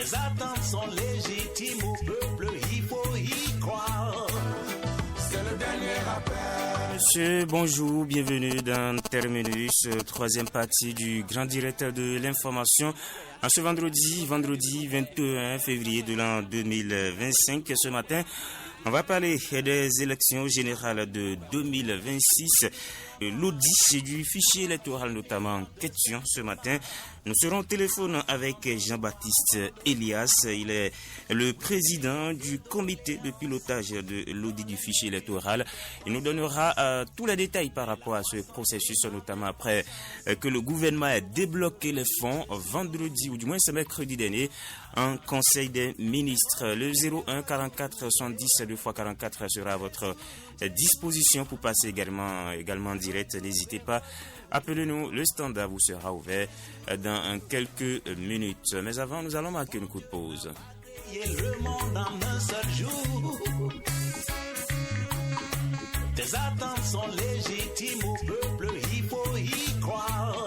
Les attentes sont légitimes au peuple, il faut y croire. C'est le dernier appel. Monsieur, bonjour, bienvenue dans Terminus, troisième partie du grand directeur de l'information. En ce vendredi 21 février de l'an 2025, ce matin, on va parler des élections générales de 2026, l'audit du fichier électoral notamment en question ce matin. Nous serons au téléphone avec Jean-Baptiste Elias. Il est le président du comité de pilotage de l'audit du fichier électoral. Il nous donnera tous les détails par rapport à ce processus, notamment après que le gouvernement ait débloqué les fonds vendredi, ou du moins ce mercredi dernier, en Conseil des ministres. Le 01 44 70 2x44 sera à votre disposition pour passer également en direct. N'hésitez pas. Appelez-nous, le standard vous sera ouvert dans quelques minutes. Mais avant, nous allons marquer une coup de pause. Le monde en un seul jour. Tes attentes sont légitimes au peuple, il faut y croire.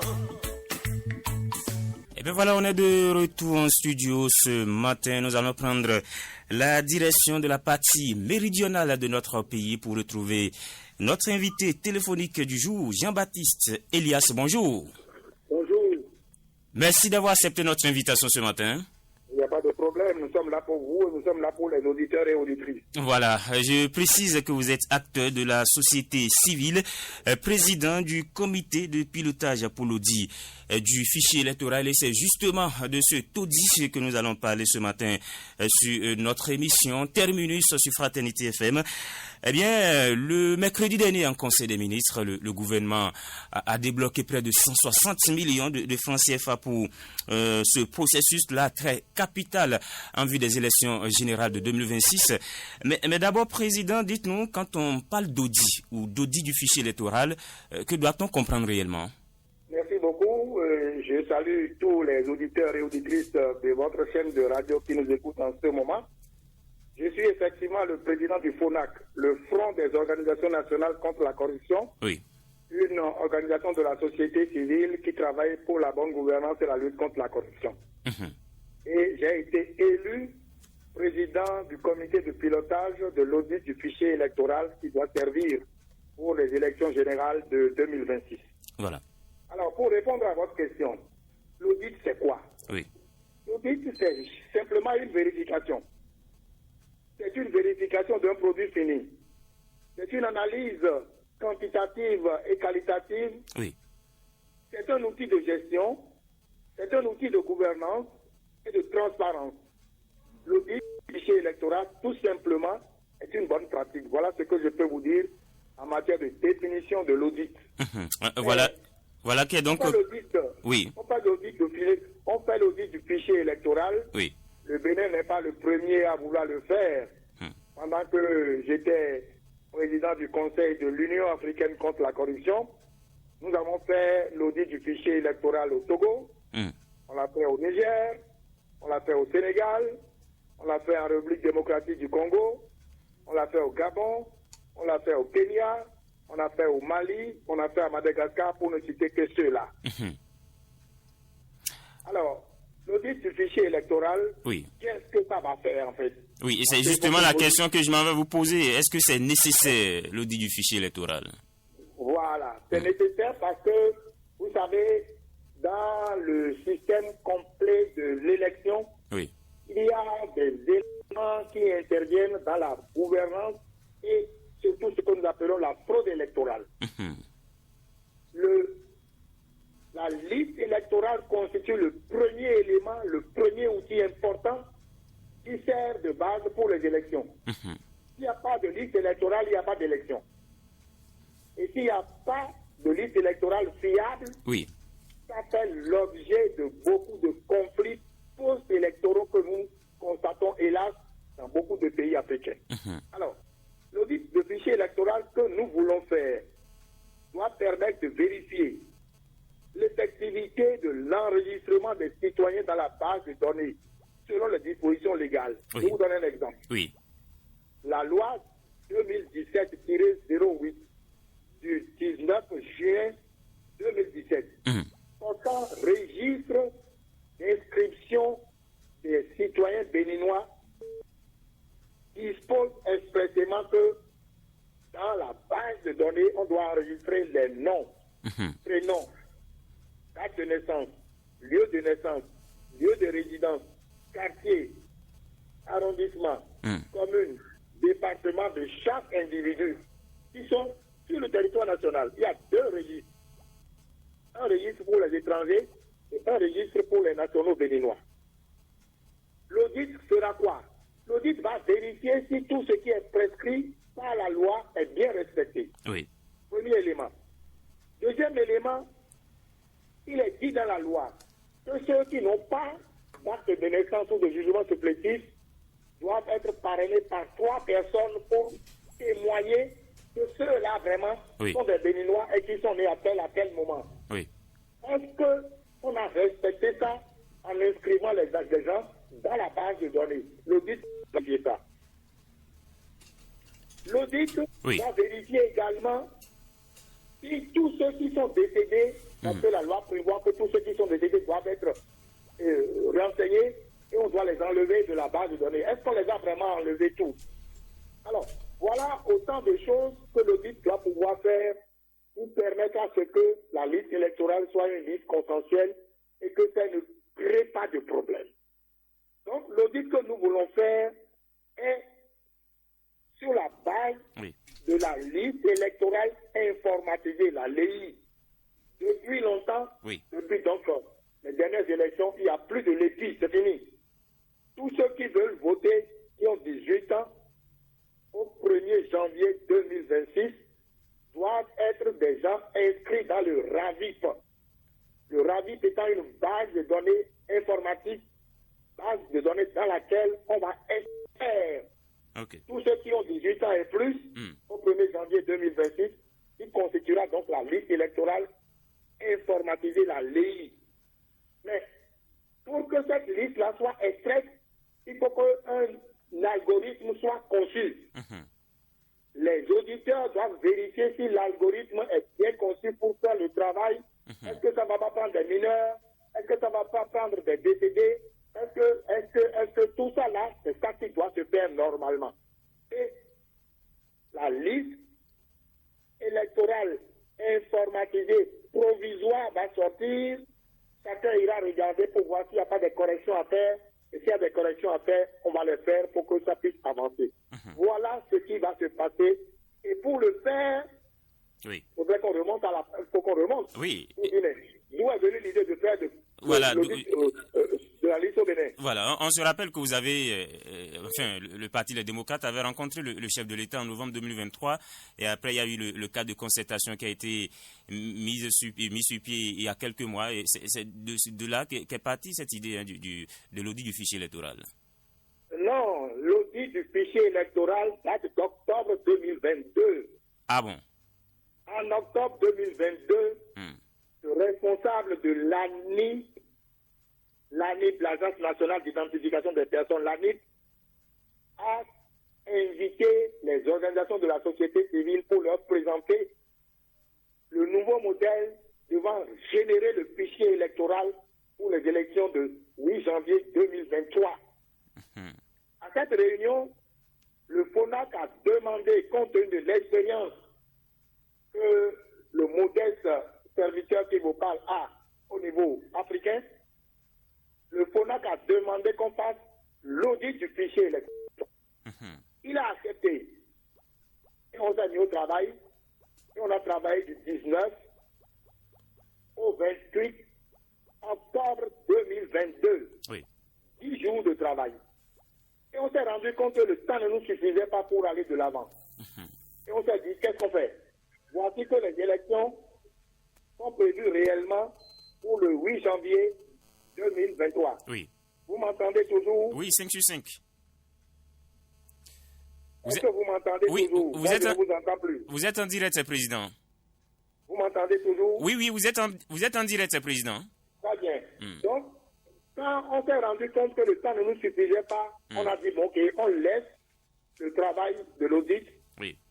Et bien voilà, on est de retour en studio ce matin. Nous allons prendre la direction de la partie méridionale de notre pays pour retrouver notre invité téléphonique du jour, Jean-Baptiste Elias. Bonjour. Bonjour. Merci d'avoir accepté notre invitation ce matin. Il n'y a pas de problème, nous sommes là pour vous et nous sommes là pour les auditeurs et auditrices. Voilà, je précise que vous êtes acteur de la société civile, président du comité de pilotage pour l'audit du fichier électoral, et c'est justement de ce audit que nous allons parler ce matin sur notre émission Terminus sur Fraternité FM. Eh bien, le mercredi dernier, en Conseil des ministres, le gouvernement a débloqué près de 160 millions de francs CFA pour ce processus-là très capital en vue des élections générales de 2026. Mais d'abord, Président, dites-nous, quand on parle d'audit ou d'audit du fichier électoral, que doit-on comprendre réellement? Merci beaucoup. Je salue tous les auditeurs et auditrices de votre chaîne de radio qui nous écoutent en ce moment. Je suis effectivement le président du FONAC, le Front des organisations nationales contre la corruption. Oui. Une organisation de la société civile qui travaille pour la bonne gouvernance et la lutte contre la corruption. Et j'ai été élu président du comité de pilotage de l'audit du fichier électoral qui doit servir pour les élections générales de 2026. Voilà. Alors, pour répondre à votre question, l'audit, c'est quoi? Oui. L'audit, c'est simplement une vérification. C'est une vérification d'un produit fini. C'est une analyse quantitative et qualitative. Oui. C'est un outil de gestion. C'est un outil de gouvernance et de transparence. L'audit du fichier électoral, tout simplement, est une bonne pratique. Voilà ce que je peux vous dire en matière de définition de l'audit. Voilà qui est donc... On fait l'audit, oui. on fait l'audit du fichier électoral. Oui. Le Bénin n'est pas le premier à vouloir le faire. Pendant que j'étais président du Conseil de l'Union africaine contre la corruption, nous avons fait l'audit du fichier électoral au Togo, on l'a fait au Niger, on l'a fait au Sénégal, on l'a fait en République démocratique du Congo, on l'a fait au Gabon, on l'a fait au Kenya, on l'a fait au Mali, on l'a fait à Madagascar, pour ne citer que ceux-là. Alors, l'audit du fichier électoral, oui. Qu'est-ce que ça va faire en fait? Oui, et c'est justement la question que je m'en vais vous poser. Est-ce que c'est nécessaire, l'audit du fichier électoral? Voilà, c'est nécessaire parce que, vous savez, dans le système complet de l'élection, oui. Il y a des éléments qui interviennent dans la gouvernance et surtout ce que nous appelons la fraude électorale. La liste électorale constitue le premier élément, le premier outil important qui sert de base pour les élections. S'il n'y a pas de liste électorale, il n'y a pas d'élection. Et s'il n'y a pas de liste électorale fiable, oui. Ça fait l'objet de beaucoup de conflits post-électoraux que nous constatons, hélas, dans beaucoup de pays africains. Alors, l'audit de fichier électoral que nous voulons faire doit permettre de vérifier l'effectivité de l'enregistrement des citoyens dans la base de données selon les dispositions légales. Oui. Je vais vous donner un exemple. Oui. La loi 2017-08 du 19 juin 2017 portant registre d'inscription des citoyens béninois disposent expressément que dans la base de données, on doit enregistrer les noms, prénoms, date de naissance, lieu de résidence, quartier, arrondissement, commune, département de chaque individu qui sont sur le territoire national. Il y a 2 registres. Un registre pour les étrangers et un registre pour les nationaux béninois. L'audit fera quoi? L'audit va vérifier si tout ce qui est prescrit par la loi est bien respecté. Oui. Premier élément. Deuxième élément, il est dit dans la loi que ceux qui n'ont pas d'acte de naissance ou de jugement supplétif doivent être parrainés par 3 personnes pour témoigner que ceux-là vraiment sont des Béninois et qui sont nés à tel moment. Oui. Est-ce qu'on a respecté ça en inscrivant les actes des gens dans la base de données? L'audit va vérifier ça. L'audit va vérifier également si tous ceux qui sont décédés, parce que la loi prévoit que tous ceux qui sont décédés doivent être renseignés et on doit les enlever de la base de données. Est-ce qu'on les a vraiment enlevés tous? Alors, voilà autant de choses que l'audit doit pouvoir faire pour permettre à ce que la liste électorale soit une liste consensuelle et que ça ne crée pas de problème. Donc, l'audit que nous voulons faire est sur la base de la liste électorale informatisée, la LEI. Depuis longtemps, depuis donc les dernières élections, il n'y a plus de LEPI, c'est fini. Tous ceux qui veulent voter, qui ont 18 ans, au 1er janvier 2026, doivent être des gens inscrits dans le RAVIP. Le RAVIP étant une base de données informatiques, base de données dans laquelle on va extraire tous ceux qui ont 18 ans et plus au 1er janvier 2026, il constituera donc la liste électorale informatisée, la LEI. Mais pour que cette liste-là soit extraite, il faut qu'un algorithme soit conçu. Les auditeurs doivent vérifier si l'algorithme est bien conçu pour faire le travail. Est-ce que ça ne va pas prendre des mineurs? Est-ce que ça ne va pas prendre des décédés? Est-ce que tout ça là, c'est ça qui doit se faire normalement? Et la liste électorale informatisée provisoire va sortir. Chacun ira regarder pour voir s'il n'y a pas de corrections à faire. Et s'il y a des corrections à faire, on va les faire pour que ça puisse avancer. Voilà ce qui va se passer. Et pour le faire, il faudrait qu'on remonte à la... faut qu'on remonte. Oui. D'où est venue l'idée de faire de la liste au Bénin. Voilà, on se rappelle que vous avez, le Parti Les Démocrates avait rencontré le chef de l'État en novembre 2023 et après il y a eu le cadre de concertation qui a été mis sur pied il y a quelques mois et c'est de là qu'est partie cette idée de l'audit du fichier électoral. Non, l'audit du fichier électoral date d'octobre 2022. Ah bon? En octobre 2022, le responsable de l'ANIP, l'Agence nationale d'identification des personnes, l'ANIP, a invité les organisations de la société civile pour leur présenter le nouveau modèle devant générer le fichier électoral pour les élections de 8 janvier 2023. À cette réunion, le FONAC a demandé, compte tenu de l'expérience que le modeste serviteur qui vous parle a au niveau africain, le FONAC a demandé qu'on fasse l'audit du fichier électoral. Il a accepté. Et on s'est mis au travail. Et on a travaillé du 19 au 28 octobre 2022. 10 jours de travail. Et on s'est rendu compte que le temps ne nous suffisait pas pour aller de l'avant. Et on s'est dit, qu'est-ce qu'on fait? Voici que les élections sont prévues réellement pour le 8 janvier 2023. Vous m'entendez toujours? Oui, 5 sur 5. Est-ce que vous m'entendez toujours? Je ne vous entends plus. Vous êtes en direct, Président. Vous m'entendez toujours? Oui, vous êtes en direct, Président. Très bien. Donc, quand on s'est rendu compte que le temps ne nous suffisait pas, on a dit, bon, ok, on laisse le travail de l'audit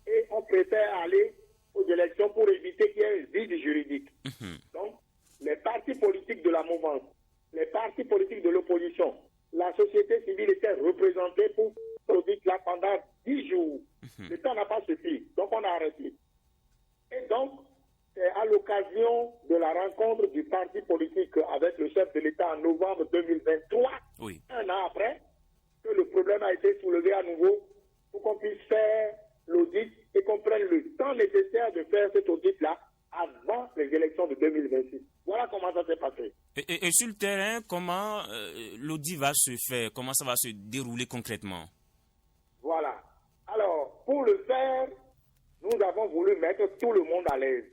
et on préfère aller aux élections pour éviter qu'il y ait un vide juridique. Donc, les partis politiques de la mouvance, les partis politiques de l'opposition, la société civile était représentée pour l'audit là pendant 10 jours. Le temps n'a pas suffi, donc on a arrêté. Et donc, c'est à l'occasion de la rencontre du parti politique avec le chef de l'État en novembre 2023, un an après, que le problème a été soulevé à nouveau pour qu'on puisse faire l'audit et qu'on prenne le temps nécessaire de faire cet audit-là avant les élections de 2026. Voilà comment ça s'est passé. Et sur le terrain, comment l'audit va se faire? Comment ça va se dérouler concrètement? Voilà. Alors, pour le faire, nous avons voulu mettre tout le monde à l'aise.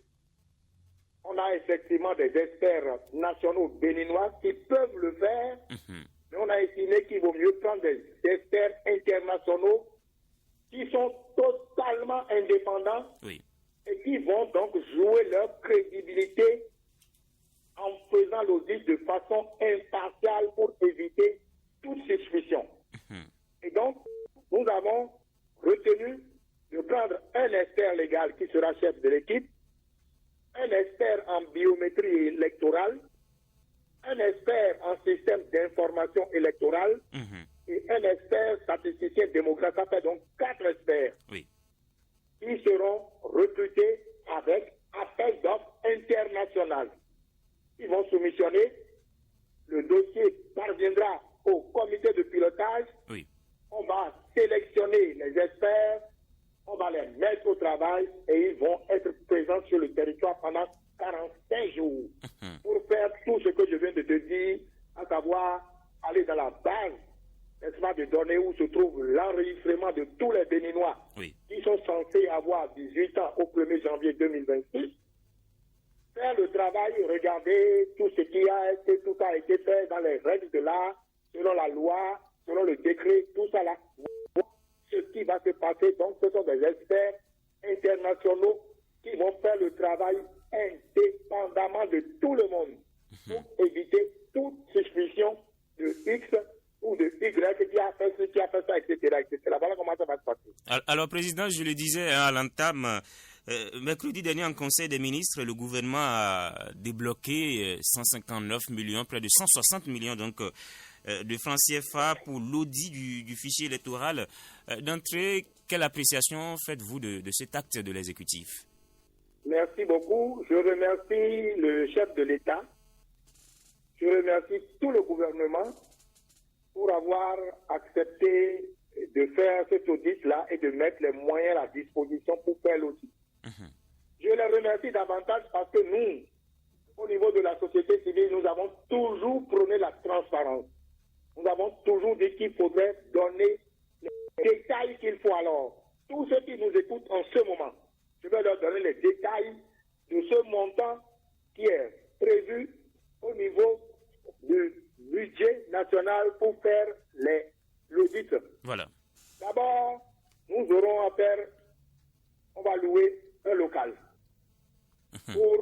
On a effectivement des experts nationaux béninois qui peuvent le faire, mais on a estimé qu'il vaut mieux prendre des experts internationaux qui sont totalement indépendants et qui vont donc jouer leur crédibilité en faisant l'audit de façon impartiale pour éviter toute suspicion. Et donc, nous avons retenu de prendre un expert légal qui sera chef de l'équipe, un expert en biométrie électorale, un expert en système d'information électorale et un expert statisticien démographe. Ça fait donc 4 experts qui seront recrutés avec appel d'offres international. Ils vont soumissionner, le dossier parviendra au comité de pilotage, on va sélectionner les experts, on va les mettre au travail et ils vont être présents sur le territoire pendant 45 jours pour faire tout ce que je viens de te dire, à savoir aller dans la base, n'est-ce pas, de données où se trouve l'enregistrement de tous les Béninois qui sont censés avoir 18 ans au 1er janvier 2026. Faire le travail, regarder tout ce qui a été, tout a été fait dans les règles de l'art, selon la loi, selon le décret, tout ça là. Ce qui va se passer, donc ce sont des experts internationaux qui vont faire le travail indépendamment de tout le monde pour éviter toute suspicion de X ou de Y qui a fait ci, qui a fait ça, etc., etc. Voilà comment ça va se passer. Alors, Président, je le disais à l'entame, mercredi dernier en Conseil des ministres, le gouvernement a débloqué 159 millions, près de 160 millions donc, de francs CFA pour l'audit du fichier électoral. D'entrée, quelle appréciation faites-vous de cet acte de l'exécutif? Merci beaucoup. Je remercie le chef de l'État. Je remercie tout le gouvernement pour avoir accepté de faire cet audit-là et de mettre les moyens à disposition pour faire l'audit. Je les remercie davantage parce que nous, au niveau de la société civile, nous avons toujours prôné la transparence. Nous avons toujours dit qu'il faudrait donner les détails qu'il faut. Alors, tous ceux qui nous écoutent en ce moment, je vais leur donner les détails de ce montant qui est prévu au niveau du budget national pour faire l'audit. Voilà. D'abord, nous aurons à faire, on va louer un local pour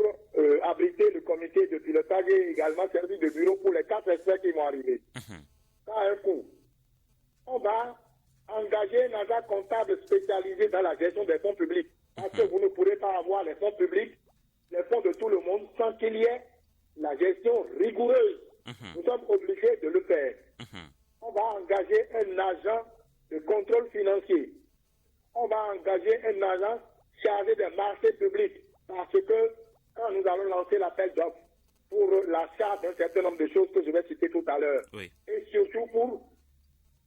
abriter le comité de pilotage et également servir de bureau pour les 4 experts qui vont arriver. Ça a un coût. On va engager un agent comptable spécialisé dans la gestion des fonds publics. Parce que vous ne pourrez pas avoir les fonds publics, les fonds de tout le monde, sans qu'il y ait la gestion rigoureuse. Nous sommes obligés de le faire. On va engager un agent de contrôle financier. On va engager un agent chargé des marchés publics. Parce que quand nous allons lancer l'appel d'offres pour l'achat d'un certain nombre de choses que je vais citer tout à l'heure, et surtout pour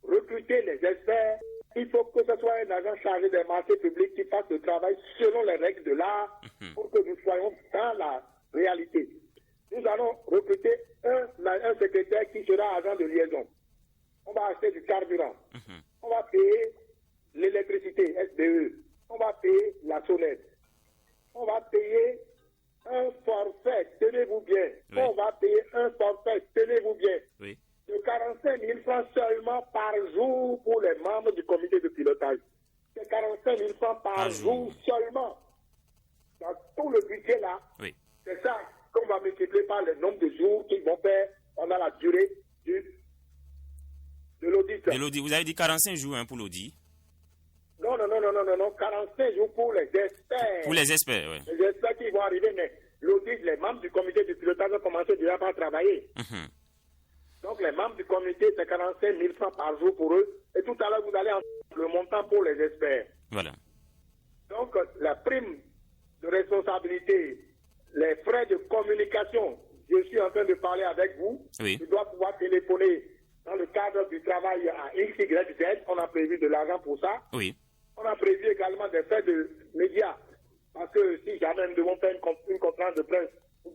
recruter les experts, il faut que ce soit un agent chargé des marchés publics qui fasse le travail selon les règles de l'art pour que nous soyons dans la réalité. Nous allons recruter un secrétaire qui sera agent de liaison. On va acheter du carburant. On va payer l'électricité, SDE. On va payer la sonnette. On va payer un forfait, tenez-vous bien. On va payer un forfait, tenez-vous bien. De 45 000 francs seulement par jour pour les membres du comité de pilotage. C'est 45 000 francs par jour seulement. Dans tout le budget là, c'est ça qu'on va multiplier par le nombre de jours qu'ils vont faire pendant la durée de l'audit. Vous avez dit 45 jours pour l'audit? Non, 45 jours pour les experts. Pour les experts, oui. Les experts qui vont arriver, mais l'audit, les membres du comité de pilotage ont commencé déjà par travailler. Donc les membres du comité, c'est 45 000 francs par jour pour eux. Et tout à l'heure, vous allez entendre le montant pour les experts. Voilà. Donc la prime de responsabilité, les frais de communication, je suis en train de parler avec vous. Oui. Je dois pouvoir téléphoner dans le cadre du travail à XYZ. On a prévu de l'argent pour ça. Oui. On a prévu également des frais de médias. Parce que si jamais nous devons faire une conférence de presse ou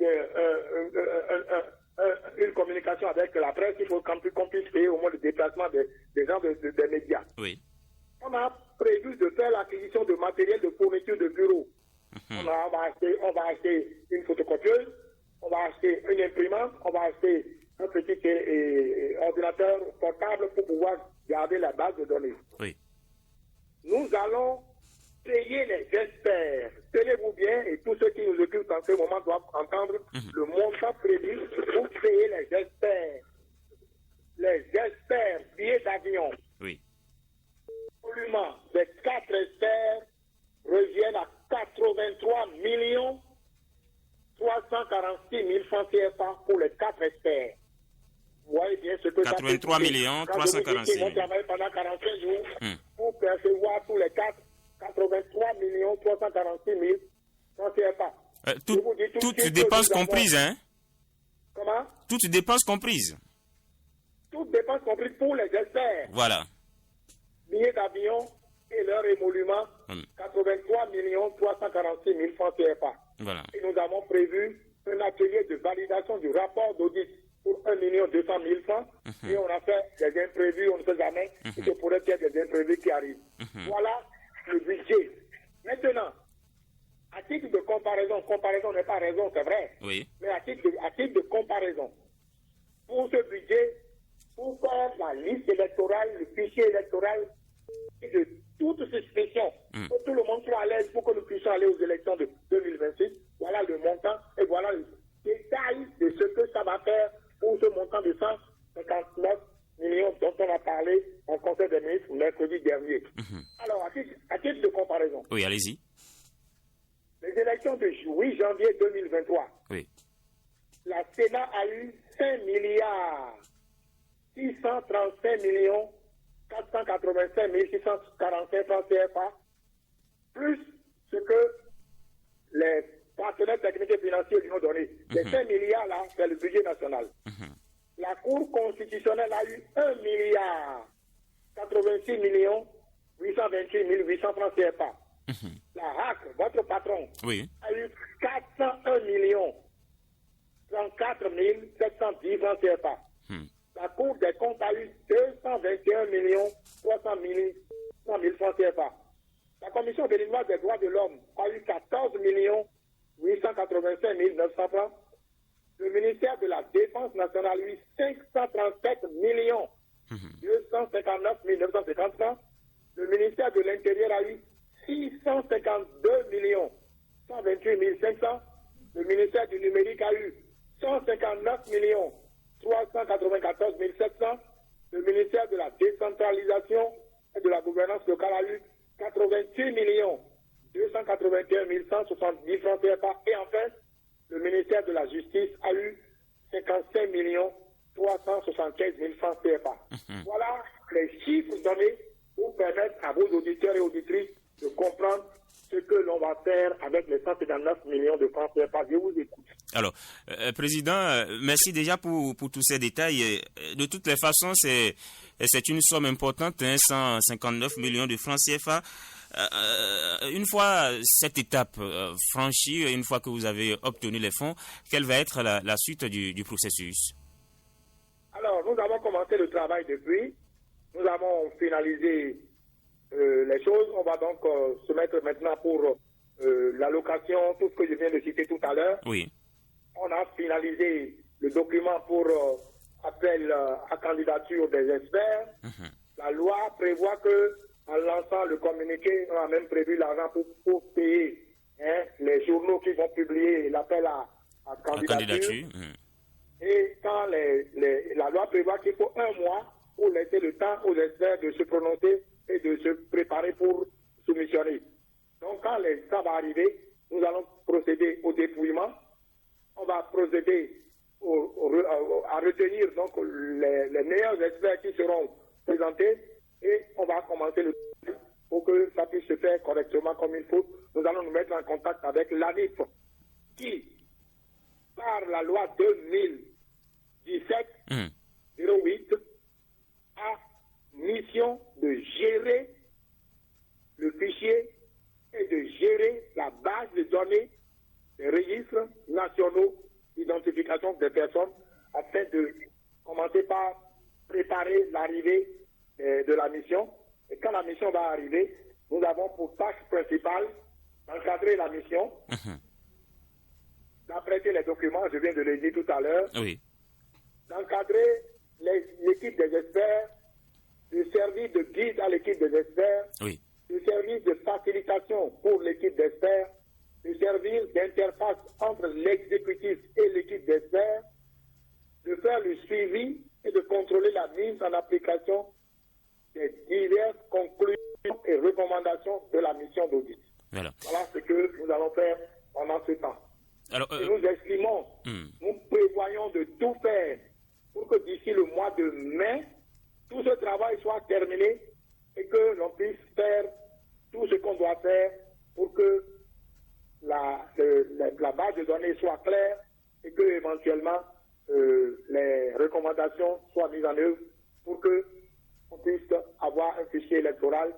une communication avec la presse, il faut qu'on puisse payer au moins le déplacement des gens des médias. Oui. On a prévu de faire l'acquisition de matériel de fourniture de bureau. On va acheter une photocopieuse, on va acheter une imprimante, on va acheter un petit ordinateur portable pour pouvoir garder la base de données. Oui. Nous allons payer les experts. Tenez-vous bien, et tous ceux qui nous occupent en ce moment doivent entendre le montant prévu pour payer les experts. Les experts, billets d'avion. Oui. Absolument, les 4 experts reviennent à 83 millions 346 000 francs CFA pour les 4 experts. Vous voyez bien ce que 83 ça fait. millions 346 000. Ils vont travailler pendant 45 jours pour percevoir tous les 83 millions 346 000 francs CFA. Toutes dépenses comprises, hein? Comment? Toutes dépenses comprises. Toutes dépenses comprises pour les experts. Voilà. Billets d'avion et leur émolument, 83 millions 346 000 francs CFA. Voilà. Et nous avons prévu un atelier de validation du rapport d'audit pour 1 200 000 francs. Et on a fait des imprévus, on ne sait jamais, il se pourrait qu'il y ait des imprévus qui arrivent. Voilà le budget. Maintenant, à titre de comparaison n'est pas raison, c'est vrai. Oui. Mais à titre de comparaison, pour ce budget, pour faire la liste électorale, le fichier électoral, et de toute suspicion, pour que tout le monde soit à l'aise, pour que nous puissions aller aux élections de 2026, voilà le montant et voilà le détail de ce que ça va faire pour ce montant de 159 millions dont on a parlé en Conseil des ministres mercredi dernier. Alors, à titre de comparaison, Oui, allez-y. les élections de 8 janvier 2023, Oui. la Sénat a eu 5 milliards 635 millions 485 645 francs CFA, plus ce que les partenaires techniques et financiers lui ont donné. Les 5 milliards là, c'est le budget national. La Cour constitutionnelle a eu 1 milliard 86 millions 828 800 francs CFA. La HAC, votre patron, Oui. a eu 401 millions 34 710 francs CFA. La Cour des comptes a eu 221 millions 300 000 francs CFA. La Commission béninoise des droits de l'homme a eu 14 millions 885 900 francs. Le ministère de la Défense nationale a eu 537 millions 259 950 francs. Le ministère de l'Intérieur a eu 652 millions 128 500. Le ministère du Numérique a eu 159 millions 394 700. Le ministère de la Décentralisation et de la Gouvernance locale a eu 88 millions 281 170 francs CFA. Et enfin, le ministère de la Justice a eu 55 millions 375 000 francs CFA. Voilà les chiffres donnés pour permettre à vos auditeurs et auditrices de comprendre ce que l'on va faire avec les 159 millions de francs CFA. Je vous écoute. Alors, Président, merci déjà pour tous ces détails. De toutes les façons, c'est une somme importante, 159 millions de francs CFA. Une fois cette étape franchie, une fois que vous avez obtenu les fonds, quelle va être la suite du processus? Alors, nous avons commencé le travail depuis. Nous avons finalisé les choses. On va donc se mettre maintenant pour l'allocation, tout ce que je viens de citer tout à l'heure. Oui. On a finalisé le document pour appel à candidature des experts. La loi prévoit que, en lançant le communiqué, on a même prévu l'argent pour payer les journaux qui vont publier l'appel à candidature. Et quand la loi prévoit qu'il faut 1 mois pour laisser le temps aux experts de se prononcer et de se préparer pour soumissionner. Donc quand ça va arriver, nous allons procéder au dépouillement. On va procéder à retenir donc les meilleurs experts qui seront présentés et on va commencer le travail pour que ça puisse se faire correctement comme il faut. Nous allons nous mettre en contact avec l'ANIF qui, par la loi 2017-08, a mission de gérer le fichier et de gérer la base de données des registres nationaux d'identification des personnes afin de commencer par préparer l'arrivée de la mission. Et quand la mission va arriver, nous avons pour tâche principale d'encadrer la mission, d'apprêter les documents, je viens de le dire tout à l'heure, d'encadrer l'équipe des experts, de servir de guide à l'équipe des experts, de servir de facilitation pour l'équipe d'experts, de servir d'interface entre l'exécutif et l'équipe d'experts, de faire le suivi et de contrôler la mise en application des diverses conclusions et recommandations de la mission d'audit. Voilà ce que nous allons faire pendant ce temps. Alors, et nous estimons, nous prévoyons de tout faire pour que d'ici le mois de mai, tout ce travail soit terminé et que l'on puisse faire tout ce qu'on doit faire pour que la base de données soit claire et que éventuellement les recommandations soient mises en œuvre pour que on puisse avoir un fichier électoral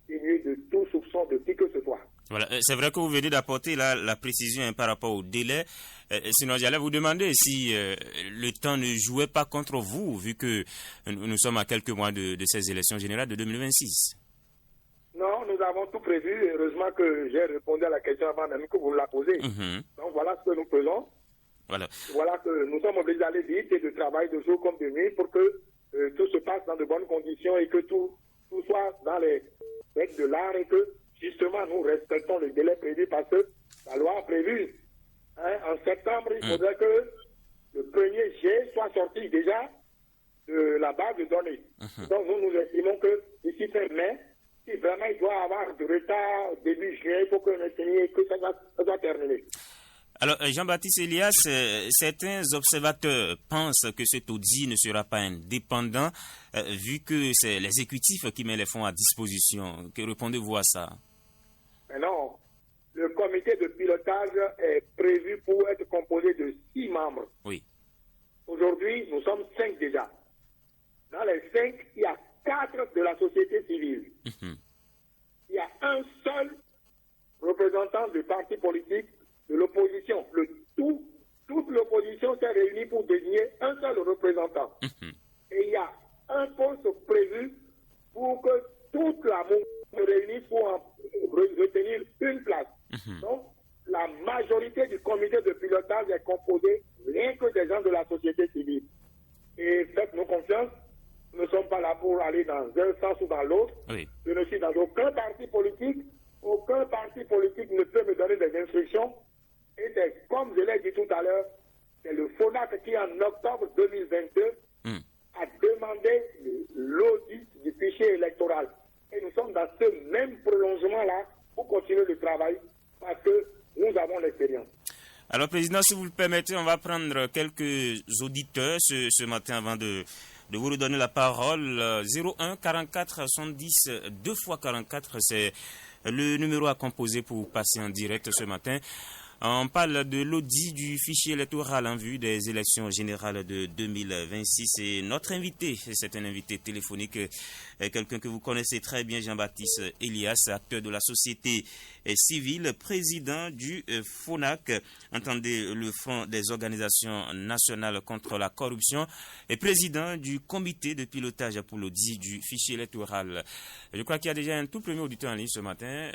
dénué de tout soupçon de qui que ce soit. Voilà, c'est vrai que vous venez d'apporter la précision par rapport au délai. Sinon, j'allais vous demander si le temps ne jouait pas contre vous, vu que nous sommes à quelques mois de ces élections générales de 2026. Non, nous avons tout prévu. Heureusement que j'ai répondu à la question avant même que vous la posez. Donc voilà ce que nous faisons. Voilà que nous sommes obligés d'aller vite et de travailler de jour comme de nuit pour que tout se passe dans de bonnes conditions et que tout soit dans les règles de l'art et que justement nous respectons le délai prévu parce que la loi a prévu. En septembre, il faudrait que le 1er G soit sorti déjà de la base de données. Donc nous estimons que d'ici fin mai, si vraiment il doit y avoir de retard début juillet, il faut que ça soit terminé. Alors, Jean-Baptiste Elias, certains observateurs pensent que cet audit ne sera pas indépendant, vu que c'est l'exécutif qui met les fonds à disposition. Que répondez-vous à ça? Mais non. Le comité de pilotage est prévu pour être composé de 6 membres. Oui. Aujourd'hui, nous sommes 5 déjà. Dans les 5, il y a 4 de la société civile. Il y a un seul représentant du parti politique de l'opposition. Toute l'opposition s'est réunie pour désigner un seul représentant. Et il y a un poste prévu pour que toute la mouvement se réunisse pour retenir une place. Donc, la majorité du comité de pilotage est composée rien que des gens de la société civile. Et faites-nous confiance, nous ne sommes pas là pour aller dans un sens ou dans l'autre. Je ne suis dans aucun parti politique. Aucun parti politique ne peut me donner des instructions. Et comme je l'ai dit tout à l'heure, c'est le FONAC qui, en octobre 2022, a demandé l'audit du fichier électoral. Et nous sommes dans ce même prolongement-là pour continuer le travail parce que nous avons l'expérience. Alors, Président, si vous le permettez, on va prendre quelques auditeurs ce matin avant de vous redonner la parole. 01 44 70 2 x 44, c'est le numéro à composer pour passer en direct ce matin. On parle de l'audit du fichier électoral en vue des élections générales de 2026 et notre invité, c'est un invité téléphonique, quelqu'un que vous connaissez très bien, Jean-Baptiste Elias, acteur de la société civile, président du FONAC, entendez le Front des organisations nationales contre la corruption, et président du comité de pilotage pour l'audit du fichier électoral. Je crois qu'il y a déjà un tout premier auditeur en ligne ce matin.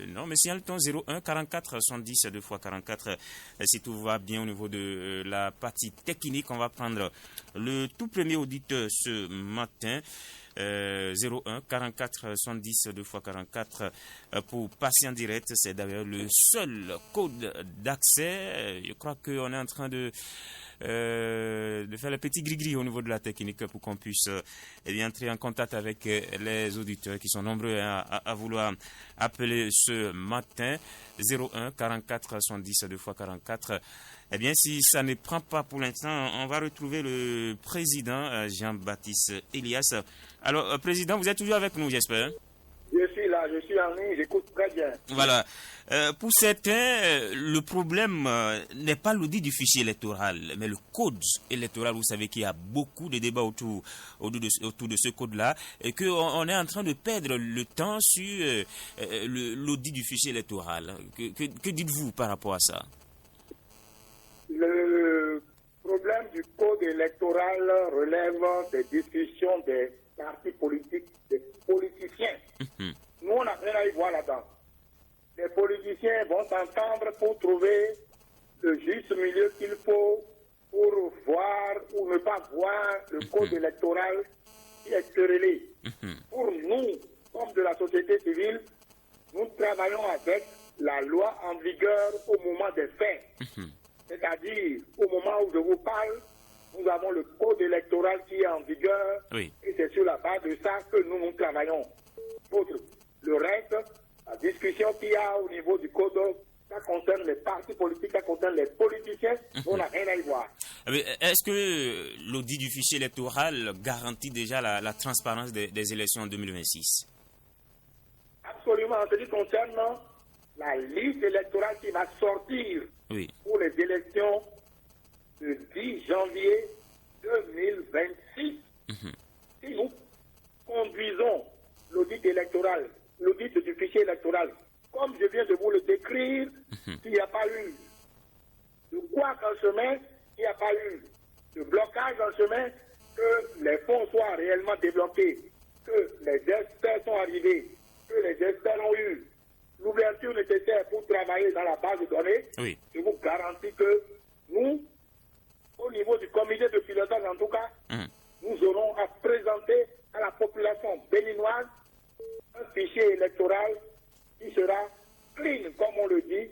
Non, mais si le ton 01 44 70 2 x 44, si tout va bien au niveau de la partie technique, on va prendre le tout premier auditeur ce matin. 01 44 70 2 x 44 pour passer en direct. C'est d'ailleurs le seul code d'accès. Je crois qu'on est en train de de faire le petit gris-gris au niveau de la technique pour qu'on puisse entrer en contact avec les auditeurs qui sont nombreux à vouloir appeler ce matin. 01 44 70 2 x 44. Eh bien, si ça ne prend pas pour l'instant, on va retrouver le président Jean-Baptiste Elias. Alors, président, vous êtes toujours avec nous, j'espère? Je suis là, je suis en ligne, j'écoute très bien. Voilà. Pour certains, le problème n'est pas l'audit du fichier électoral, mais le code électoral. Vous savez qu'il y a beaucoup de débats autour de ce code-là et qu'on est en train de perdre le temps sur l'audit du fichier électoral. Que dites-vous par rapport à ça? Le problème du code électoral relève des discussions des partis politiques, des politiciens. Nous, on n'a rien à y voir là-dedans. Les politiciens vont s'entendre pour trouver le juste milieu qu'il faut pour voir ou ne pas voir le code électoral qui est querellé. Pour nous, comme de la société civile, nous travaillons avec la loi en vigueur au moment des faits. C'est-à-dire, au moment où je vous parle, nous avons le code électoral qui est en vigueur et c'est sur la base de ça que nous travaillons. Le reste, la discussion qu'il y a au niveau du code, ça concerne les partis politiques, ça concerne les politiciens, on n'a rien à y voir. Est-ce que l'audit du fichier électoral garantit déjà la transparence des élections en 2026? Absolument. En ce qui concerne la liste électorale qui va sortir pour les élections le 10 janvier 2026, si nous conduisons l'audit électoral, l'audit du fichier électoral, comme je viens de vous le décrire, s'il n'y a pas eu de couac en chemin, s'il n'y a pas eu de blocage en chemin, que les fonds soient réellement débloqués, que les experts sont arrivés, que les experts ont eu l'ouverture nécessaire pour travailler dans la base de données, je vous garantis que nous, au niveau du comité de pilotage en tout cas, nous aurons à présenter à la population béninoise un fichier électoral qui sera clean, comme on le dit,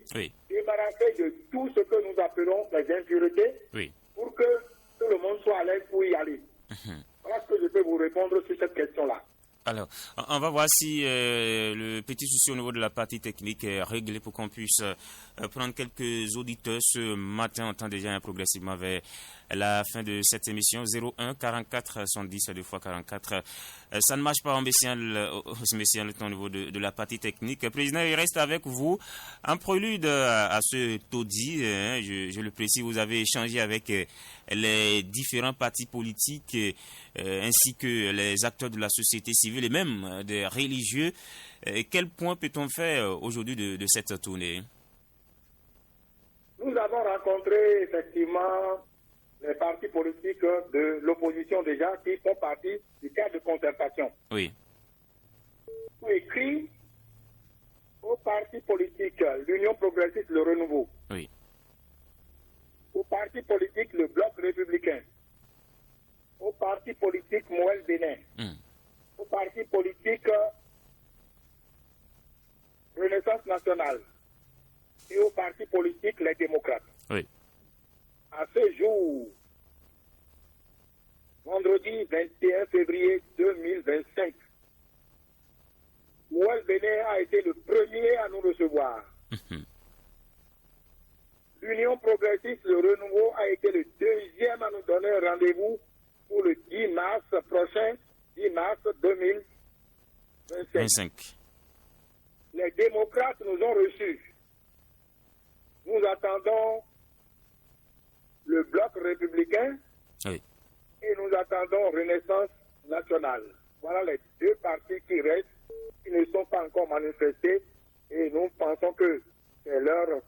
débarrassé de tout ce que nous appelons les impuretés, pour que tout le monde soit à l'aise pour y aller. Voilà ce que je peux vous répondre sur cette question-là. Alors, on va voir si le petit souci au niveau de la partie technique est réglé pour qu'on puisse prendre quelques auditeurs ce matin. On tend déjà progressivement vers la fin de cette émission. 01 44 110 2 x 44. Ça ne marche pas en spécial au niveau de la partie technique. Président, il reste avec vous. En prélude à ce taudis, je le précise, vous avez échangé avec les différents partis politiques ainsi que les acteurs de la société civile et même des religieux. Quel point peut-on faire aujourd'hui de cette tournée? Nous avons rencontré effectivement les partis politiques de l'opposition déjà qui font partie du cadre de concertation. Oui. Nous écrit aux partis politiques l'Union progressiste, le Renouveau. Oui. Aux partis politiques, le Bloc républicain. Aux partis politiques, Moël Bénin. Aux partis politiques, Renaissance nationale. Et aux partis politiques, les démocrates. Oui. À ce jour, vendredi 21 février 2025, Moël Bénin a été le premier à nous recevoir. L'Union progressiste, le Renouveau, a été le deuxième à nous donner un rendez-vous pour le 10 mars prochain, 10 mars 2025. Les démocrates nous ont reçus. Nous attendons le Bloc républicain et nous attendons Renaissance nationale. Voilà les deux partis qui restent, qui ne sont pas encore manifestés et nous pensons que c'est leur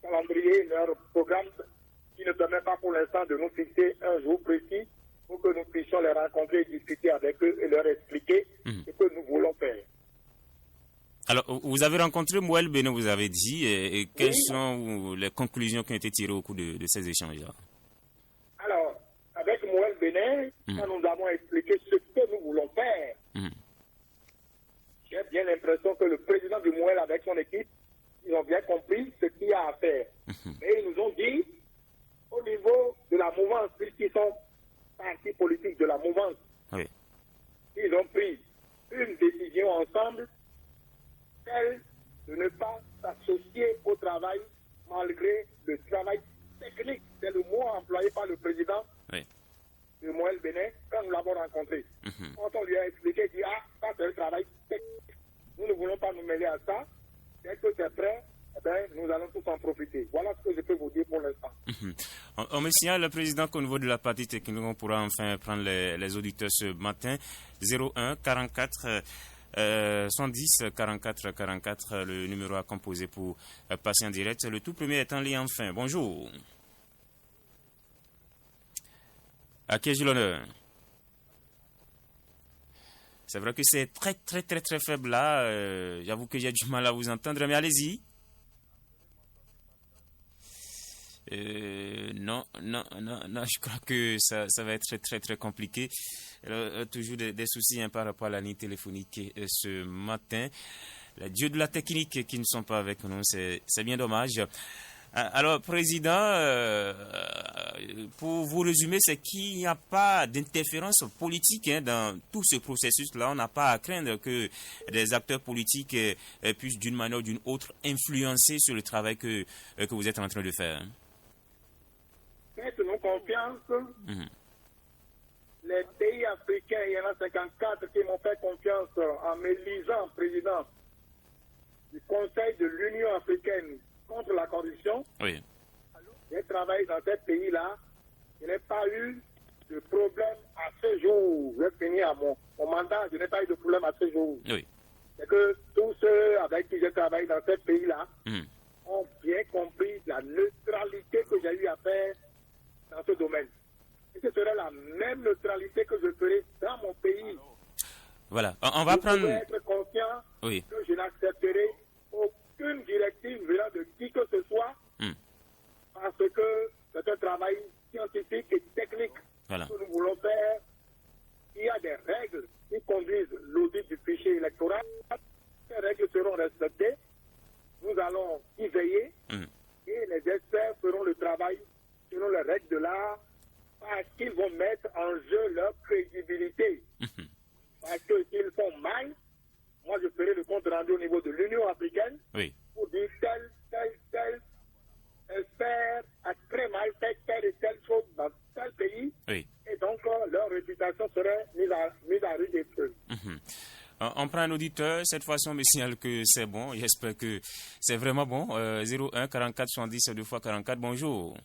calendrier, leur programme qui ne permet pas pour l'instant de nous fixer un jour précis pour que nous puissions les rencontrer et discuter avec eux et leur expliquer ce que nous voulons faire. Alors, vous avez rencontré Moël Bénin, vous avez dit, et quelles sont les conclusions qui ont été tirées au cours de ces échanges-là? Alors, avec Moël Bénin, nous avons expliqué ce que nous voulons faire. J'ai bien l'impression que le président du Moël, avec son équipe, ils ont bien compris ce qu'il y a à faire. Et ils nous ont dit, au niveau de la mouvance, puisqu'ils sont partis politiques de la mouvance, Oui. ils ont pris une décision ensemble, celle de ne pas s'associer au travail malgré le travail technique. C'est le mot employé par le président Oui. de Moël Bénin quand nous l'avons rencontré. Quand on lui a expliqué, il dit, ça c'est le travail technique. Nous ne voulons pas nous mêler à ça. Dès que c'est prêt, eh bien, nous allons tous en profiter. Voilà ce que je peux vous dire pour l'instant. On me signale, le président, qu'au niveau de la partie technique, on pourra enfin prendre les auditeurs ce matin. 01 44 110 44 44, le numéro à composer pour passer en direct. Le tout premier est en ligne enfin. Bonjour. À qui ai-je l'honneur? C'est vrai que c'est très faible là. J'avoue que j'ai du mal à vous entendre, mais allez-y. Non, je crois que ça va être très compliqué. Toujours des soucis par rapport à la ligne téléphonique ce matin. Les dieux de la technique qui ne sont pas avec nous, c'est bien dommage. Alors, Président, pour vous résumer, c'est qu'il n'y a pas d'interférence politique dans tout ce processus-là. On n'a pas à craindre que des acteurs politiques puissent d'une manière ou d'une autre influencer sur le travail que vous êtes en train de faire. Faites-nous confiance. Les pays africains, il y en a 54 qui m'ont fait confiance en m'élisant président du Conseil de l'Union africaine contre la corruption. Oui. J'ai travaillé dans ces pays-là. Je n'ai pas eu de problème à ce jour. Je vais finir à mon mandat. Je n'ai pas eu de problème à ce jour. Oui. C'est que tous ceux avec qui j'ai travaillé dans ces pays-là ont bien compris la neutralité que j'ai eu à faire dans ce domaine. Et ce serait la même neutralité que je ferai dans mon pays. Voilà. On va prendre... Vous pouvez être confiant que je n'accepterai aucune directive venant de qui que ce soit parce que c'est un travail scientifique et technique que nous voulons faire. Il y a des règles qui conduisent l'audit du fichier électoral. Ces règles seront respectées. Nous allons y veiller et les experts feront le travail selon les règles de l'art parce qu'ils vont mettre en jeu leur crédibilité. Parce que s'ils font mal, moi je ferai le compte rendu au niveau de l'Union africaine pour dire tel expert a très mal fait telle et telle chose dans tel pays. Et donc leur réputation serait mise à rude épreuve. On prend un auditeur. Cette fois-ci, on me signale que c'est bon. J'espère que c'est vraiment bon. 01 44 70 2 x 44. Bonjour.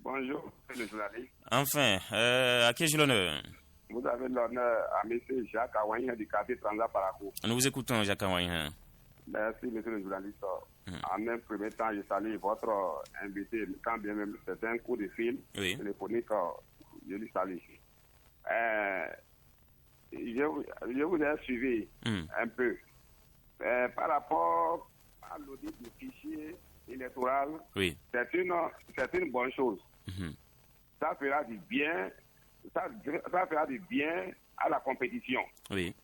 Bonjour, le journaliste. Enfin, à qui ai-je l'honneur? Vous avez l'honneur à M. Jacques Aouaïen du quartier Transat Parakou. Nous vous écoutons, Jacques Aouaïen. Merci, monsieur le journaliste. En un premier temps, je salue votre invité, quand bien même c'est un coup de fil téléphonique, je lui salue. Je vous ai suivi un peu. Par rapport à l'audit du fichier électoral, c'est une bonne chose. Ça fera du bien. Ça fera du bien à la compétition. Et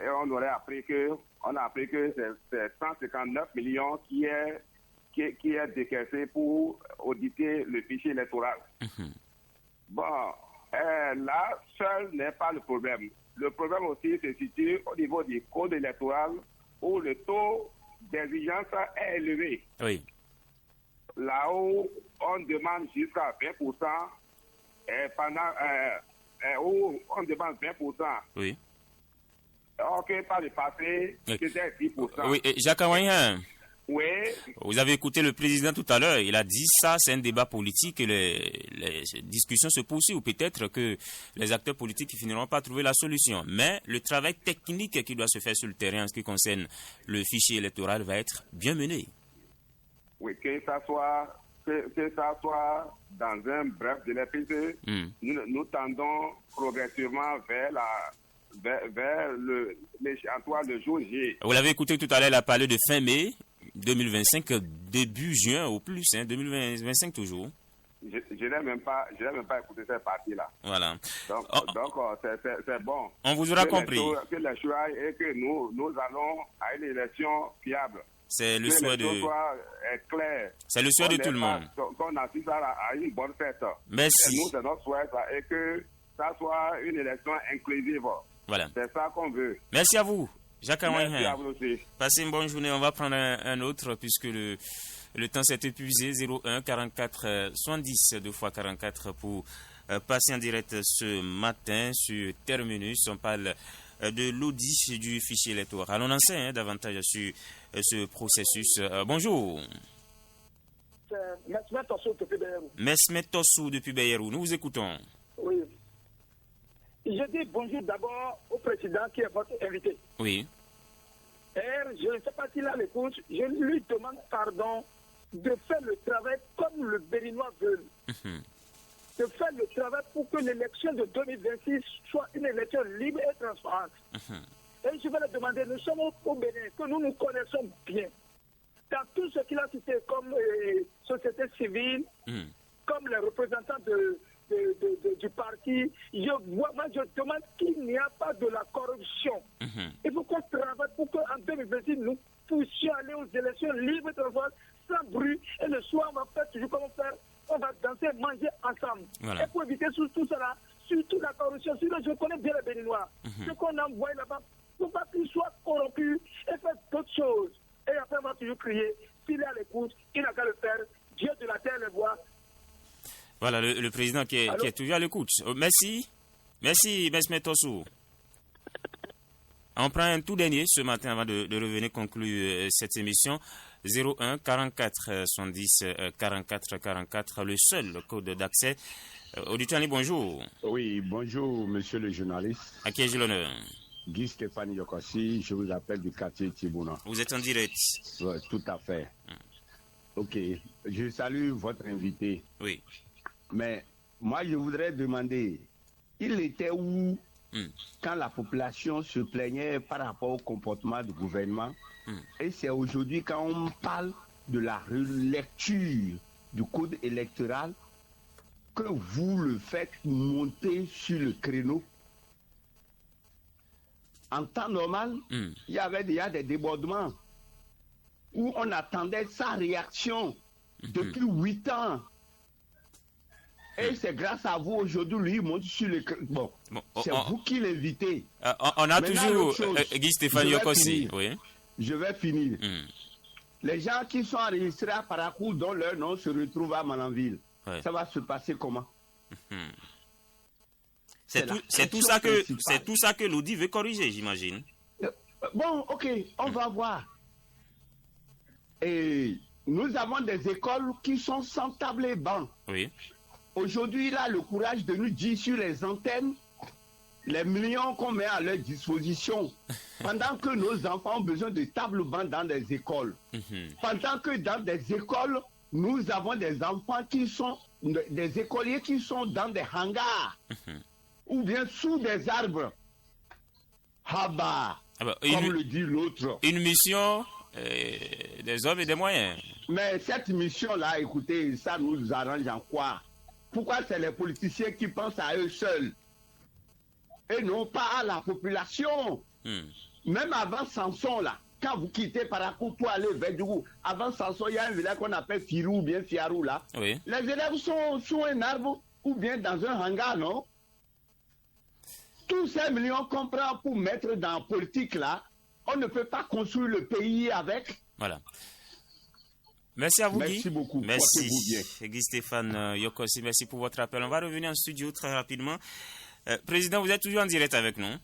on a appris que c'est 159 millions qui est décaissé pour auditer le fichier électoral. Bon, là, seul n'est pas le problème. Le problème aussi se situe au niveau du code électoral où le taux d'exigence est élevé. Là où on demande jusqu'à 20%, où on demande 20%. Ok, par le passé, c'était 10%. Jacques Aouaïen. Vous avez écouté le président tout à l'heure, il a dit ça, c'est un débat politique et les discussions se poursuivent. Ou peut-être que les acteurs politiques finiront pas trouver la solution. Mais le travail technique qui doit se faire sur le terrain en ce qui concerne le fichier électoral va être bien mené. Oui, que ça soit dans un bref délai, puisque nous tendons progressivement vers l'échéantoir de jour J. Vous l'avez écouté tout à l'heure, il a parlé de fin mai 2025, début juin au plus, 2025 toujours. Je n'ai même pas écouté cette partie-là. Voilà. Donc c'est bon. On vous aura compris. Que les choix et que nous allons à une élection fiable. C'est le souhait de... C'est le souhait de tout le monde. Qu'on assiste à une bonne fête. Merci. Et nous, c'est notre souhait et que ça soit une élection inclusive. Voilà. C'est ça qu'on veut. Merci à vous, Jacques Aouin. Merci à vous aussi. Passez une bonne journée. On va prendre un autre puisque le temps s'est épuisé. 01 44 70 2 x 44 pour passer en direct ce matin sur Terminus. On parle de l'audit du fichier électoral. On en sait davantage sur ce processus. Bonjour. Mesmet Tossou depuis Bayerou. Nous vous écoutons. Oui. Je dis bonjour d'abord au président qui est votre invité. Oui. Je ne sais pas s'il a l'écoute. Je lui demande pardon de faire le travail comme le Béninois veut. De faire le travail pour que l'élection de 2026 soit une élection libre et transparente. Et je vais le demander, nous sommes au Bénin, que nous nous connaissons bien. Dans tout ce qu'il a cité comme société civile, comme les représentants du parti, moi je demande qu'il n'y a pas de la corruption. Il faut qu'on travaille pour qu'en 2026, nous puissions aller aux élections libres et transparentes, sans bruit. Et le soir, on va faire toujours comme on va danser, manger ensemble. Voilà. Et pour éviter tout cela, surtout la corruption, je connais bien les Béninois. Ce qu'on envoie là-bas, il ne faut pas qu'ils soient corrompus et faire d'autres choses. Et après, on va toujours crier, s'il est à l'écoute, il n'a qu'à le faire. Dieu de la terre le voit. Voilà, le président qui est toujours à l'écoute. Merci. Merci, Mesmet Tossou. On prend un tout dernier ce matin avant de revenir conclure cette émission. 01 44 70 44 44, le seul code d'accès. Auditoire, bonjour. Oui, bonjour, monsieur le journaliste. À qui ai-je l'honneur? Guy Stéphane Yokossi, je vous appelle du quartier Tibouna. Vous êtes en direct? Oui, tout à fait. Ok, je salue votre invité. Oui. Mais moi, je voudrais demander, il était où quand la population se plaignait par rapport au comportement du gouvernement? Et c'est aujourd'hui quand on parle de la relecture du code électoral que vous le faites monter sur le créneau. En temps normal, il y avait déjà des débordements où on attendait sa réaction depuis 8 ans. Et c'est grâce à vous aujourd'hui, lui, il monte sur le créneau. Bon, c'est vous qui l'invitez. On a toujours Guy Stéphane Yokossi. Oui. Je vais finir. Les gens qui sont enregistrés à Parakou, dont leur nom se retrouve à Malanville, ça va se passer comment? C'est tout ça que l'audit veut corriger, j'imagine. Bon, ok, on va voir. Et nous avons des écoles qui sont sans table et banc. Oui. Aujourd'hui, il a le courage de nous dire sur les antennes les millions qu'on met à leur disposition, pendant que nos enfants ont besoin de table-banc dans des écoles. Pendant que dans des écoles, nous avons des enfants qui sont, des écoliers qui sont dans des hangars, ou bien sous des arbres. Comme le dit l'autre. Une mission des hommes et des moyens. Mais cette mission-là, écoutez, ça nous arrange en quoi? Pourquoi c'est les politiciens qui pensent à eux seuls et non pas à la population? Même avant Samson, là, quand vous quittez Parakou pour aller vers Djougou, avant Samson, il y a un village qu'on appelle Firou ou bien Fiarou, là. Oui. Les élèves sont sous un arbre ou bien dans un hangar, non? Tous ces millions qu'on prend pour mettre dans la politique, là, on ne peut pas construire le pays avec. Voilà. Merci à vous, Guy. Merci beaucoup. Merci, Guy Stéphane Yokossi. Merci pour votre appel. On va revenir en studio très rapidement. Président, vous êtes toujours en direct avec nous.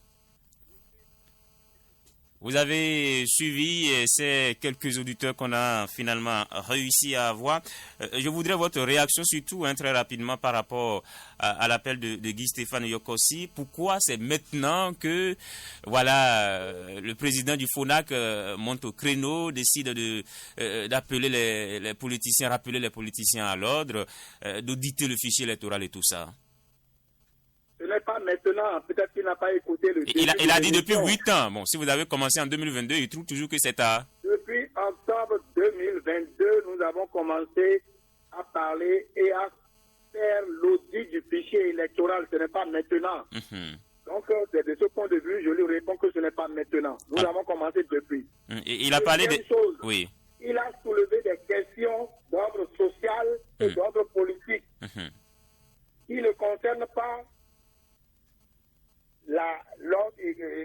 Vous avez suivi ces quelques auditeurs qu'on a finalement réussi à avoir. Je voudrais votre réaction surtout très rapidement par rapport à l'appel de Guy Stéphane Yokossi. Pourquoi c'est maintenant que le président du FONAC monte au créneau, décide d'appeler les politiciens, rappeler les politiciens à l'ordre, d'auditer le fichier électoral et tout ça? Ce n'est pas maintenant, peut-être qu'il n'a pas écouté le début. Il a dit depuis 8 ans. Bon, si vous avez commencé en 2022, il trouve toujours que c'est tard. Depuis octobre 2022, nous avons commencé à parler et à faire l'audit du fichier électoral. Ce n'est pas maintenant. Donc, c'est de ce point de vue, je lui réponds que ce n'est pas maintenant. Nous avons commencé depuis. Il a parlé de... Oui. il a soulevé des questions d'ordre social et d'ordre politique qui ne concernent pas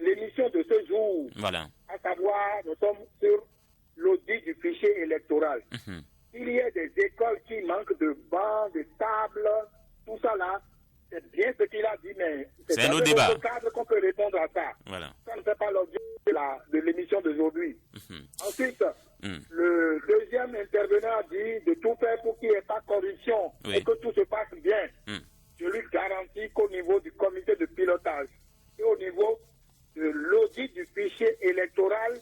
l'émission de ce jour. Voilà. À savoir, nous sommes sur l'audit du fichier électoral. Il y a des écoles qui manquent de bancs, de tables, tout ça là, c'est bien ce qu'il a dit, mais c'est un autre débat. Dans le cadre qu'on peut répondre à ça. Voilà. Ça ne fait pas l'objet de l'émission d'aujourd'hui. Ensuite, le deuxième intervenant a dit de tout faire pour qu'il n'y ait pas de corruption et que tout se passe bien. Je lui garantis qu'au niveau du comité de pilotage et au niveau de l'audit du fichier électoral,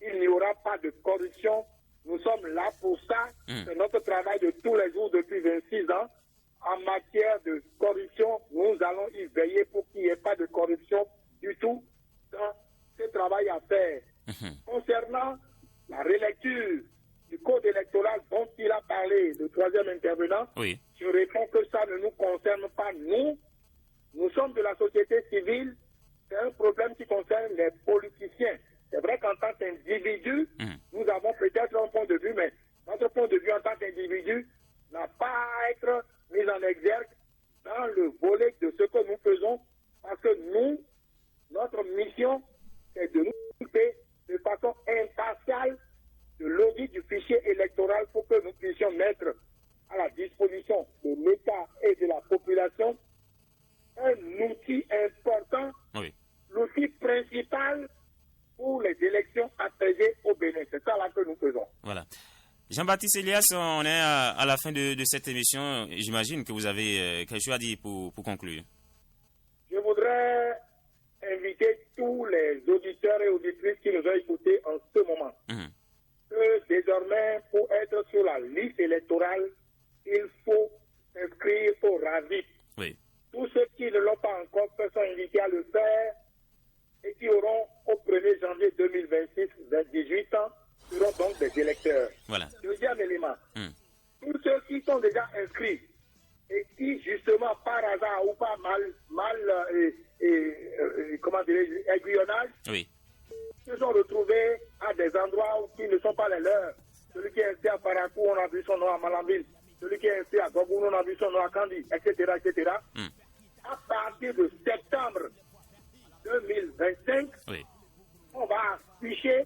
il n'y aura pas de corruption. Nous sommes là pour ça. C'est notre travail de tous les jours depuis 26 ans. En matière de corruption, nous allons y veiller pour qu'il n'y ait pas de corruption du tout dans ce travail à faire. Concernant la relecture du code électoral dont il a parlé, le troisième intervenant, je réponds que ça ne nous concerne pas nous. Nous sommes de la société civile. C'est un problème qui concerne les politiciens. C'est vrai qu'en tant qu'individu, nous avons peut-être un point de vue, mais notre point de vue en tant qu'individu n'a pas à être mis en exergue dans le volet de ce que nous faisons, parce que nous, notre mission, c'est de nous occuper de façon impartiale de l'audit du fichier électoral pour que nous puissions mettre à la disposition de l'État et de la population un outil important, l'outil principal pour les élections apaisées au Bénin. C'est ça là que nous faisons. Voilà. Jean-Baptiste Elias, on est à la fin de cette émission. J'imagine que vous avez quelque chose à dire pour conclure. Je voudrais inviter tous les auditeurs et auditrices qui nous ont écoutés en ce moment que désormais, pour être sur la liste électorale, il faut s'inscrire au RAVIP. Tous ceux qui ne l'ont pas encore fait sont invités à le faire et qui auront au 1er janvier 2026, 18 ans, seront donc des électeurs. Voilà. Deuxième élément, tous ceux qui sont déjà inscrits et qui, justement, par hasard ou pas comment dirais-je, aiguillonnage, se sont retrouvés à des endroits qui ne sont pas les leurs. Celui qui est inscrit à Parakou, on a vu son nom à Malambille. Celui qui est inscrit à Gogoun, on a vu son nom à Kandi, etc., etc. À partir de septembre 2025, on va afficher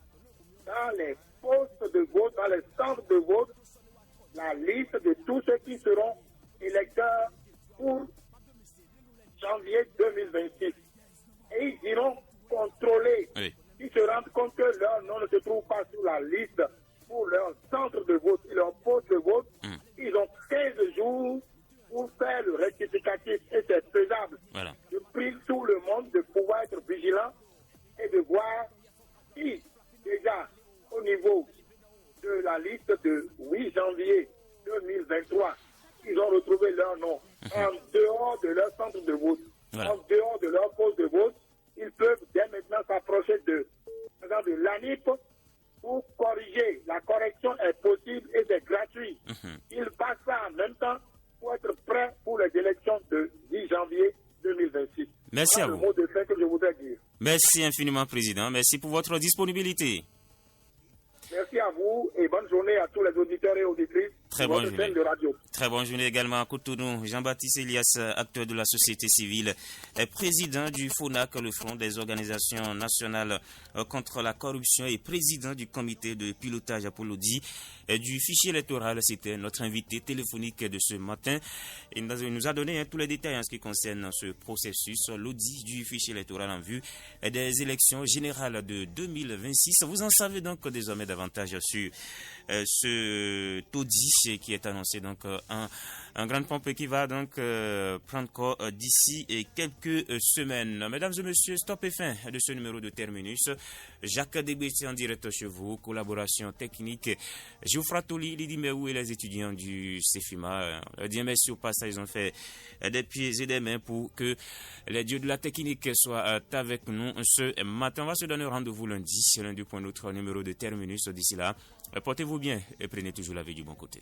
dans les postes de vote, dans les centres de vote, la liste de tous ceux qui seront électeurs pour janvier 2026. Et ils iront contrôler, ils se rendent compte que leur nom ne se trouve pas sur la liste pour leur centre de vote et leur poste de vote. Ils ont 15 jours pour faire le rectificatif et c'est faisable. Je prie tout le monde de pouvoir être vigilant et de voir qui, déjà, au niveau de la liste de 8 janvier 2023, ils ont retrouvé leur nom en dehors de leur centre de vote, en dehors de leur poste de vote. Ils peuvent dès maintenant s'approcher de l'ANIP pour corriger. La correction est possible et c'est gratuit. Ils passent ça en même temps pour être prêts pour les élections de 10 janvier 2026. Merci à vous. C'est le mot de fin que je voudrais dire. Merci infiniment, Président. Merci pour votre disponibilité. Merci à vous et bonne journée à tous les auditeurs et auditrices. Très bonne journée. De radio. Très bonne journée également à Cotonou. Jean-Baptiste Elias, acteur de la société civile, est président du FONAC, le Front des organisations nationales contre la corruption, et président du comité de pilotage pour l'audit du fichier électoral. C'était notre invité téléphonique de ce matin. Il nous a donné tous les détails en ce qui concerne ce processus, l'audit du fichier électoral en vue des élections générales de 2026. Vous en savez donc désormais davantage sur ce audit qui est annoncé donc en grande pompe qui va donc prendre corps d'ici quelques semaines. Mesdames et messieurs, stop et fin de ce numéro de Terminus. Jacques Debétier en direct chez vous, collaboration technique Geoffroy Toli, Lydie Meou et les étudiants du CEFIMA. Dieu merci au passage, ils ont fait des pieds et des mains pour que les dieux de la technique soient avec nous ce matin. On va se donner rendez-vous lundi pour notre numéro de Terminus. D'ici là, portez-vous bien et prenez toujours la vie du bon côté.